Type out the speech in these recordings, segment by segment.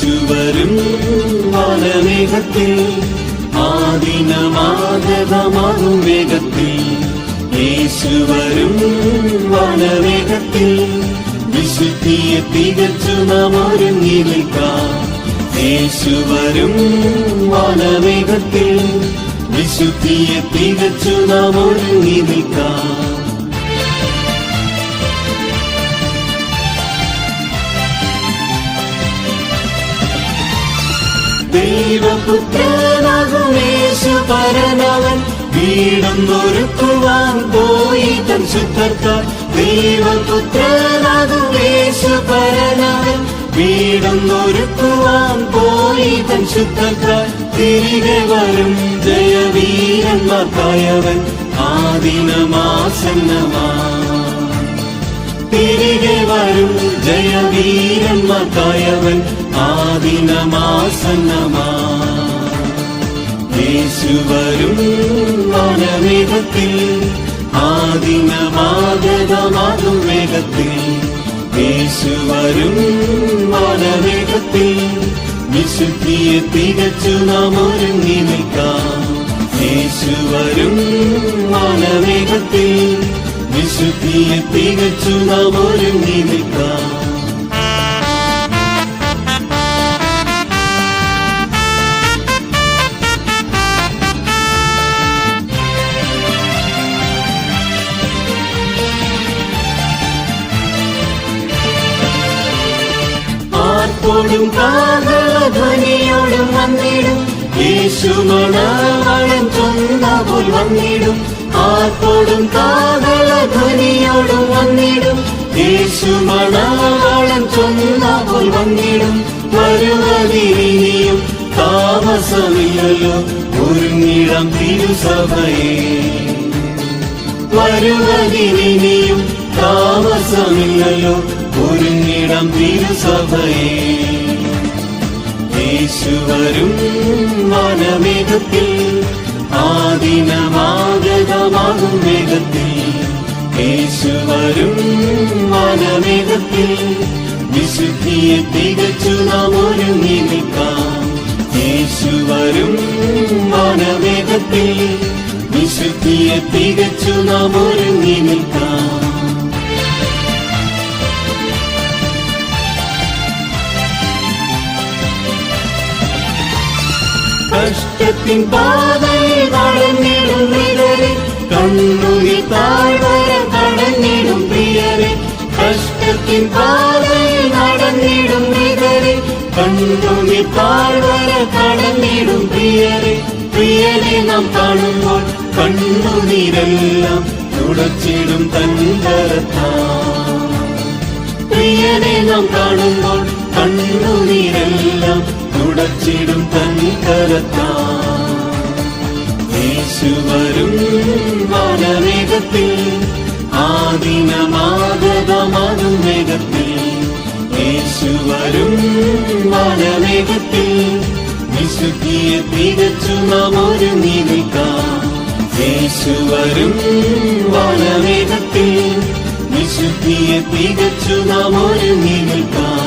യേശുവരും വാനമേഘത്തിൽ ആദിനമാഗതമാകും വേഗത്തിൽ യേശുവരും വാനമേഘത്തിൽ വിശുദ്ധിയെ തികച്ചു നാം ഒരുങ്ങി നിൽക്കാം യേശുവരും വാനമേഘത്തിൽ വിശുദ്ധിയെ തികച്ചു നാം ഒരുങ്ങി നിൽക്കാം ദൈവപുത്രനാകും യേശുപരനവൻ വീടൊന്നൊരുക്കുവാൻ പോയി തൻ ശുദ്ധർക്കാർ ദൈവപുത്രനാകും യേശുപരനവൻ വീടൊന്നൊരുക്കുവാൻ പോയി തൻ ശുദ്ധർക്കാർ തിരികെ വരും ജയവീരന്മാർക്കായവൻ ആദിനമാസന്നമാ തിരികെ വരും ജയവീരന്മാർക്കായവൻ ആദിനമാസന്നമാ യേശുവരും വാനമേഘത്തിൽ ആദിനമാഗതമാകും വേഗത്തിൽ യേശുവരും വാനമേഘത്തിൽ വിശുദ്ധിയെ തികച്ചു നാം ഒരുങ്ങി നിൽക്കാം യേശുവരും വാനമേഘത്തിൽ വിശുദ്ധിയെ തികച്ചു നാം ഒരുങ്ങി നിൽക്കാം ആർപ്പോടും കാഹളധ്വനിയോടും വന്നിടും യേശു മണവാളൻ ചൊന്നപോൽ വന്നിടും ആർപ്പോടും കാഹളധ്വനിയോടും വന്നിടും യേശു മണവാളൻ ചൊന്നപോൽ വന്നിടും വരുവതിനിയും താമസമില്ലല്ലോ ഒരുങ്ങിടാം തിരുസഭയെ വരുവതിനിയും താമസമില്ലല്ലോ ഒരുങ്ങിടാം തിരുസഭയെ യേശുവരും വാനമേഘത്തിൽ ആദിനമാഗതമാകും വേഗത്തിൽ യേശുവരും വാനമേഘത്തിൽ വിശുദ്ധിയെ തികച്ചു നാം ഒരുങ്ങി നിൽക്കാം യേശുവരും വാനമേഘത്തിൽ വിശുദ്ധിയെ തികച്ചു നാം ഒരുങ്ങി നിൽക്കാം കഷ്ടത്തിൻ പാതയിൽ നടന്നിടും പ്രിയരെ കണ്ണുനീർ താഴ്വര കടന്നിടും പ്രിയരെ കഷ്ടത്തിൻ പാതയിൽ നടന്നിടും പ്രിയരെ കണ്ണുനീർ താഴ്വര കടന്നിടും പ്രിയരെ പ്രിയരെ നാം കാണുമ്പോൾ കണ്ണുനീരെല്ലാം തുടച്ചിടും തൻകരത്താൽ പ്രിയരെ നാം കാണുമ്പോൾ കണ്ണുനീരെല്ലാം തുടച്ചിടും തൻകരത്താൽ യേശുവരും വാനമേഘത്തിൽ ആദിനമാഗതമാകും വേഗത്തിൽ യേശുവരും വാനമേഘത്തിൽ വിശുദ്ധിയെ തികച്ചു നാം ഒരുങ്ങി നിൽക്കാം യേശുവരും വാനമേഘത്തിൽ വിശുദ്ധിയെ തികച്ചു നാം ഒരുങ്ങി നിൽക്കാം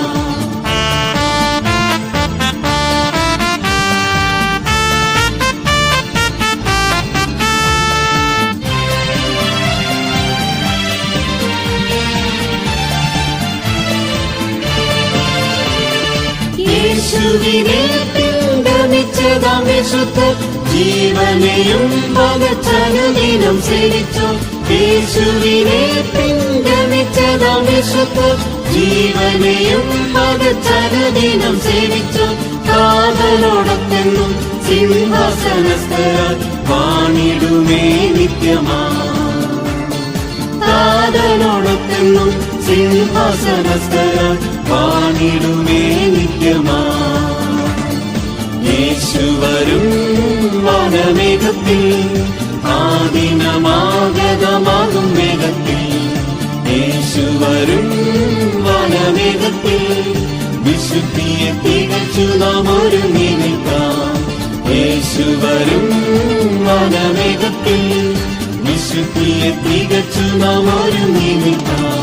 യേശുവിനെ പിൻഗമിച്ചതാം വിശുദ്ധർ ജീവനെയും പകച്ചനുദിനം സേവിച്ചു യേശുവിനെ പിൻഗമിച്ചതാം വിശുദ്ധർ ജീവനെയും പകച്ചനുദിനം സേവിച്ചു കാതലോടൊക്കെന്നും സിംഹാസനസ്ഥരാൽ വാണിടുമേ നിത്യമാ കാതലോടൊക്കെന്നും സിംഹാസനസ്ഥരാൽ വാണിടുമേ നിത്യമാ യേശുവരും വാനമേഘത്തിൽ ആദിനമാഗതമാകും വേഗത്തിൽ യേശുവരും വാനമേഘത്തിൽ വിശുദ്ധിയെ തികച്ചു നാം ഒരുങ്ങി നിൽക്കാം യേശുവരും വാനമേഘത്തിൽ വിശുദ്ധിയെ തികച്ചു നാം ഒരുങ്ങി നിൽക്കാം